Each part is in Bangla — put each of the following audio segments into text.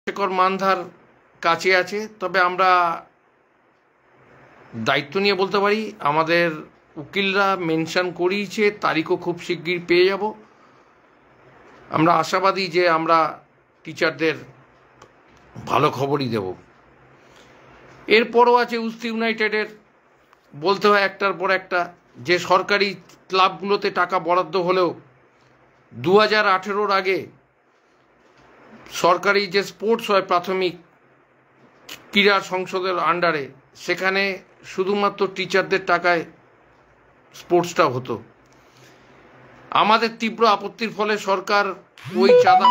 শেখর মানধার কাছে আছে, তবে আমরা দায়িত্ব নিয়ে বলতে পারি আমাদের উকিলরা মেনশন করিয়েছে, তারিখও খুব শিগগির পেয়ে যাব। আমরা আশাবাদী যে আমরা টিচারদের ভালো খবরই দেব। এরপরও আছে উস্তি ইউনাইটেডের, বলতে হয় একটার পর একটা, যে সরকারি ক্লাবগুলোতে টাকা বরাদ্দ হলেও 2018-র আগে সরকারি যে স্পোর্টস হয় প্রাথমিক ক্রীড়া সংসদের আন্ডারে, সেখানে শুধুমাত্র টিচারদের টাকায় স্পোর্টসটা হতো। আমাদের তীব্র আপত্তির ফলে সরকার ওই চাঁদা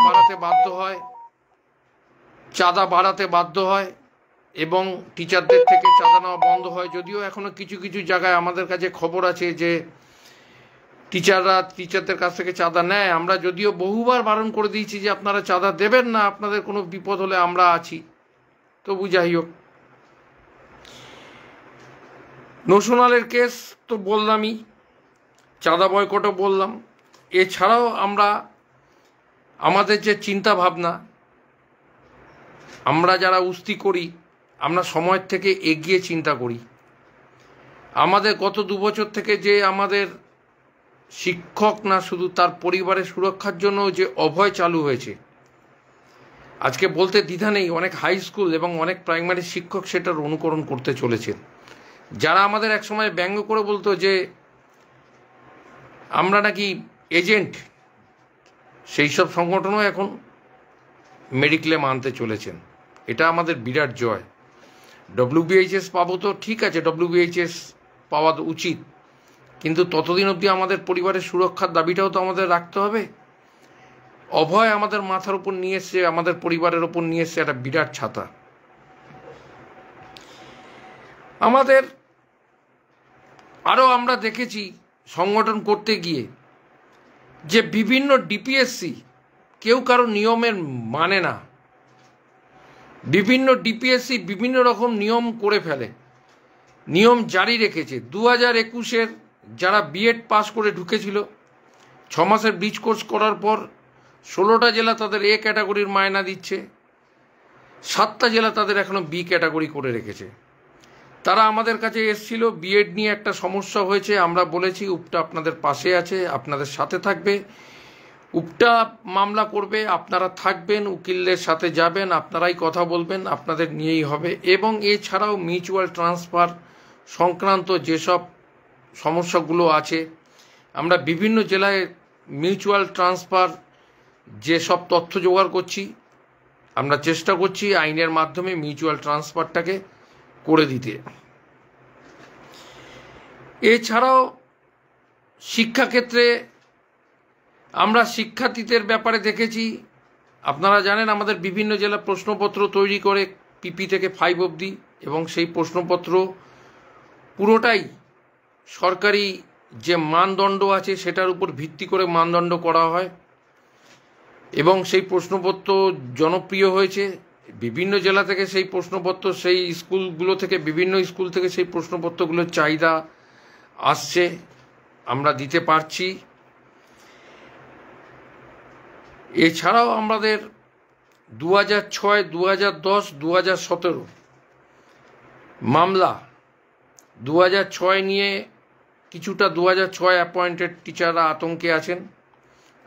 বাড়াতে বাধ্য হয় এবং টিচারদের থেকে চাঁদা নেওয়া বন্ধ হয়। যদিও এখনো কিছু কিছু জায়গায় আমাদের কাছে খবর আছে যে টিচারদের কাছ থেকে চাঁদা নেয়। আমরা যদিও বহুবার বারণ করে দিয়েছি যে আপনারা চাঁদা দেবেন না, আপনাদের কোনো বিপদ হলে আমরা আছি। তবু যাই হোক, নোশনালের কেস তো বললামই, চাঁদা বয়কটও বললাম। এছাড়াও আমাদের যে চিন্তা ভাবনা, আমরা যারা উস্তি করি আমরা সময়ের থেকে এগিয়ে চিন্তা করি। আমাদের গত 2 বছর থেকে যে আমাদের শিক্ষক না শুধু তার পরিবারের সুরক্ষার জন্য যে অভয় চালু হয়েছে, আজকে বলতে দ্বিধা নেই, অনেক হাই স্কুল এবং অনেক প্রাইমারি শিক্ষক সেটার অনুকরণ করতে চলেছেন। যারা আমাদের একসময় ব্যঙ্গ করে বলতো যে আমরা নাকি এজেন্ট, সেই সব সংগঠনও এখন মেডিক্লেম আনতে চলেছেন। এটা আমাদের বিরাট জয়। WBHS পাবো তো ঠিক আছে, WBHS পাওয়া উচিত, কিন্তু ততদিন অবধি আমাদের পরিবারের সুরক্ষার দাবিটাও তো আমাদের রাখতে হবে। অভয় আমাদের মাথার উপর নিয়ে এসছে, আমাদের পরিবারের ওপর নিয়ে এসছে একটা বিরাট ছাতা। আমাদের আরও আমরা দেখেছি সংগঠন করতে গিয়ে যে বিভিন্ন ডিপিএসসি কেউ কারো নিয়মের মানে না। বিভিন্ন ডিপিএসসি বিভিন্ন রকম নিয়ম করে ফেলে, নিয়ম জারি রেখেছে। 2021-এর যারা বিএড পাস করে ঢুকেছিল, 6 মাসের ব্রিজ কোর্স করার পর 16টা জেলা তাদের এ ক্যাটাগরির মায়না দিচ্ছে, 7টা জেলা তাদের এখনো বি ক্যাটাগরি করে রেখেছে। তারা আমাদের কাছে এসেছিল, বিএড নিয়ে একটা সমস্যা হয়েছে, আমরা বলেছি উপটা আপনাদের পাশে আছে, আপনাদের সাথে থাকবে, উপটা মামলা করবে, আপনারা থাকবেন, উকিলদের সাথে যাবেন, আপনারাই কথা বলবেন, আপনাদের নিয়েই হবে। এবং এছাড়াও মিউচুয়াল ট্রান্সফার সংক্রান্ত যেসব সমস্যাগুলো আছে, আমরা বিভিন্ন জেলায় মিউচুয়াল ট্রান্সফার যেসব তথ্য জোগাড় করছি, আমরা চেষ্টা করছি আইনের মাধ্যমে মিউচুয়াল ট্রান্সফারটাকে করে দিতে। এছাড়াও শিক্ষাক্ষেত্রে আমরা শিক্ষার্থীদের ব্যাপারে দেখেছি, আপনারা জানেন আমাদের বিভিন্ন জেলা প্রশ্নপত্র তৈরি করে PP থেকে 5 অবধি, এবং সেই প্রশ্নপত্র পুরোটাই সরকারি যে মানদণ্ড আছে সেটার উপর ভিত্তি করে মানদণ্ড করা হয় এবং সেই প্রশ্নপত্র জনপ্রিয় হয়েছে। বিভিন্ন জেলা থেকে সেই প্রশ্নপত্র, সেই স্কুলগুলো থেকে, বিভিন্ন স্কুল থেকে সেই প্রশ্নপত্রগুলোর চাহিদা আসছে, আমরা দিতে পারছি। এছাড়াও আমাদের 2006, 2010, 2017 মামলা, 2006 নিয়ে কিছুটা 2006 অ্যাপয়েন্টেড টিচাররা আতঙ্কে আছেন,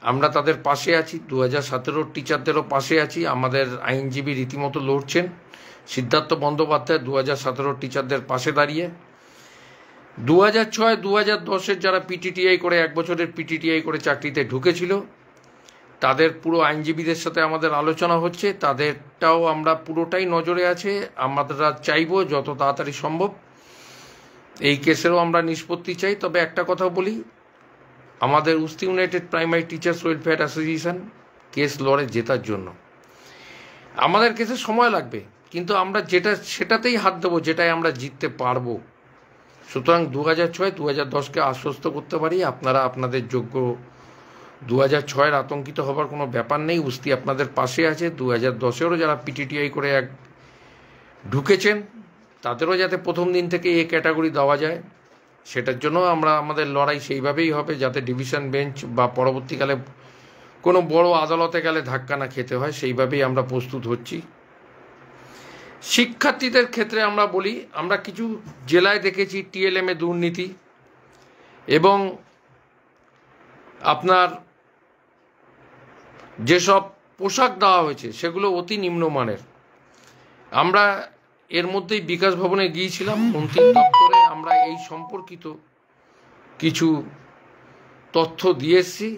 আমরা তাদের পাশে আছি। 2017 টিচারদেরও পাশে আছি। আমাদের আইনজীবী রীতিমতো লড়ছেন, সিদ্ধার্থ বন্দ্যোপাধ্যায় 2017 টিচারদের পাশে দাঁড়িয়ে। 2006, 2010-এর যারা PTTI করে 1 বছরের PTTI করে চাকরিতে ঢুকেছিল, তাদের পুরো আইনজীবীদের সাথে আমাদের আলোচনা হচ্ছে, তাদেরটাও আমরা পুরোটাই নজরে আছে। আমরা চাইব যত তাড়াতাড়ি সম্ভব এই কেসেরও আমরা নিষ্পত্তি চাই। তবে একটা কথা বলি, আমাদের Usthi united primary teachers welfare association case লড়ে জেতার জন্য। আমাদের কেসে সময় লাগবে, কিন্তু আমরা সেটাতেই হাত দেবো যেটাই আমরা জিততে পারবো। সুতরাং 2006, 2010-কে আশ্বস্ত করতে পারি, আপনারা আপনাদের যোগ্য। 2006-এর আতঙ্কিত হবার কোনো ব্যাপার নেই, উস্তি আপনাদের পাশে আছে। 2010-এরও যারা PTTI করে ঢুকেছেন, তাদেরও যাতে প্রথম দিন থেকে এ ক্যাটাগরি দেওয়া যায়, সেটার জন্য আমাদের লড়াই সেইভাবেই হবে, যাতে ডিভিশন বেঞ্চ বা পরবর্তীকালে কোনো বড় আদালতে গেলে ধাক্কা না খেতে হয়, সেইভাবেই আমরা প্রস্তুত হচ্ছি। শিক্ষার্থীদের ক্ষেত্রে আমরা বলি, আমরা কিছু জেলায় দেখেছি টিএলএম এ দুর্নীতি এবং আপনার যেসব পোশাক দেওয়া হয়েছে সেগুলো অতি নিম্নমানের। আমরা এর মধ্যেই বিকাশ ভবনে গিয়েছিলাম, মন্ত্রীর দপ্তরে আমরা এই সম্পর্কিত কিছু তথ্য দিয়ে এসেছি।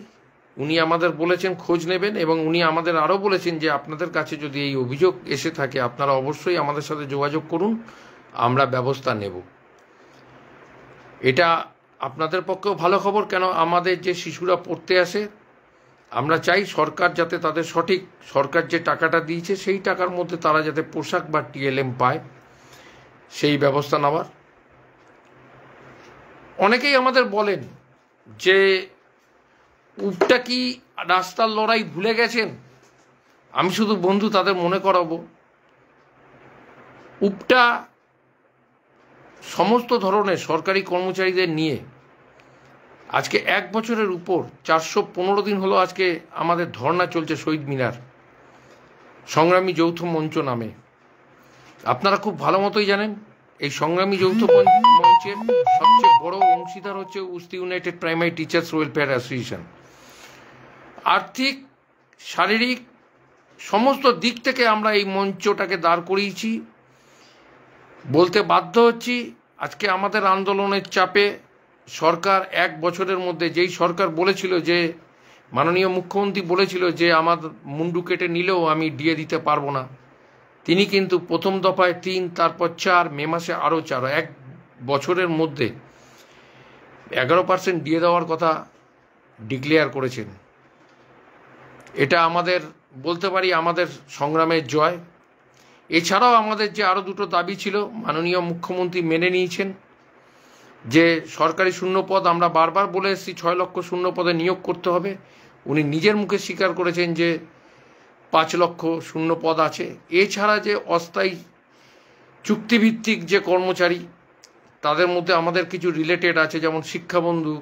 উনি আমাদের বলেছেন খোঁজ নেবেন এবং উনি আমাদের আরও বলেছেন যে আপনাদের কাছে যদি এই অভিযোগ এসে থাকে আপনারা অবশ্যই আমাদের সাথে যোগাযোগ করুন, আমরা ব্যবস্থা নেব। এটা আপনাদের পক্ষেও ভালো খবর, কেন আমাদের যে শিশুরা পড়তে আসে আমরা চাই সরকার যাতে তাদের সঠিক, সরকার যে টাকাটা দিয়েছে সেই টাকার মধ্যে তারা যাতে পোশাক বা টিএলএম পায় সেই ব্যবস্থা নেওয়ার। অনেকেই আমাদের বলেন যে উপটা কি রাস্তার লড়াই ভুলে গেছেন। আমি শুধু বন্ধু তাদের মনে করাবো, উপটা সমস্ত ধরনের সরকারি কর্মচারীদের নিয়ে আজকে 1 বছরের উপর 415 দিন হলো আজকে আমাদের ধর্না চলছে শহীদ মিনার, সংগ্রামী যৌথ মঞ্চ নামে। আপনারা খুব ভালো মতোই জানেন এই সংগ্রামী যৌথ মঞ্চের সবচেয়ে বড় অংশীদার হচ্ছে Usthi united primary teachers welfare association. আর্থিক, শারীরিক সমস্ত দিক থেকে আমরা এই মঞ্চটাকে দাঁড় করিয়েছি। বলতে বাধ্য হচ্ছি আজকে আমাদের আন্দোলনের চাপে সরকার 1 বছরের মধ্যে, যেই সরকার বলেছিল যে মাননীয় মুখ্যমন্ত্রী বলেছিল যে আমার মুন্ডু কেটে নিলেও আমি ডিএ দিতে পারবো না, তিনি কিন্তু প্রথম দফায় 3, তারপর 4, মে মাসে আরও 4, 1 বছরের মধ্যে 11% ডিএ দেওয়ার কথা ডিক্লেয়ার করেছেন। এটা আমাদের বলতে পারি আমাদের সংগ্রামের জয়। এছাড়াও আমাদের যে আরও 2টো দাবি ছিল মাননীয় মুখ্যমন্ত্রী মেনে নিয়েছেন, যে সরকারি শূন্যপদ আমরা বারবার বলে এসেছি 6 লক্ষ শূন্যপদে নিয়োগ করতে হবে। উনি নিজের মুখে স্বীকার করেছেন যে 5 লক্ষ শূন্যপদ আছে। এছাড়া যে অস্থায়ী চুক্তিভিত্তিক যে কর্মচারী তাদের মধ্যে আমাদের কিছু রিলেটেড আছে, যেমন শিক্ষাবন্ধু,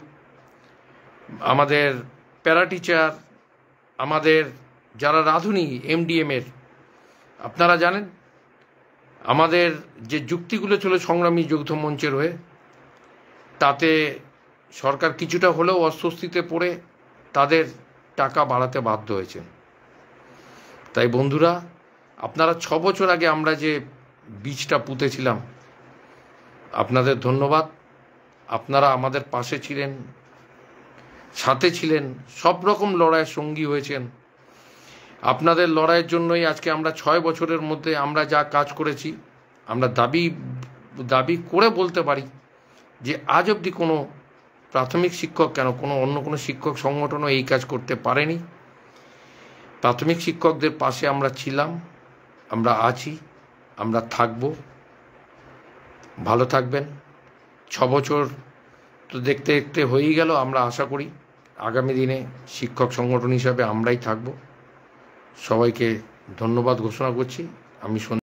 আমাদের প্যারা টিচার, আমাদের যারা রাঁধুনি এমডিএমের। আপনারা জানেন আমাদের যে যুক্তিগুলো ছিল সংগ্রামী যৌথ মঞ্চের হয়ে, তাতে সরকার কিছুটা হলেও অস্বস্তিতে পড়ে তাদের টাকা বাড়াতে বাধ্য হয়েছে। তাই বন্ধুরা, আপনারা 6 বছর আগে আমরা যে বীজটা পুঁতেছিলাম, আপনাদের ধন্যবাদ। আপনারা আমাদের পাশে ছিলেন, সাথে ছিলেন, সব রকম লড়াইয়ের সঙ্গী হয়েছেন। আপনাদের লড়াইয়ের জন্যই আজকে আমরা 6 বছরের মধ্যে আমরা যা কাজ করেছি, আমরা দাবি করে বলতে পারি যে আজ অবধি কোনো প্রাথমিক শিক্ষক কেন অন্য কোনো শিক্ষক সংগঠনও এই কাজ করতে পারেনি। প্রাথমিক শিক্ষকদের পাশে আমরা ছিলাম, আমরা আছি, আমরা থাকব। ভালো থাকবেন। 6 বছর তো দেখতে দেখতে হয়েই গেল। আমরা আশা করি আগামী দিনে শিক্ষক সংগঠন হিসাবে আমরাই থাকব। সবাইকে ধন্যবাদ ঘোষণা করছি। আমি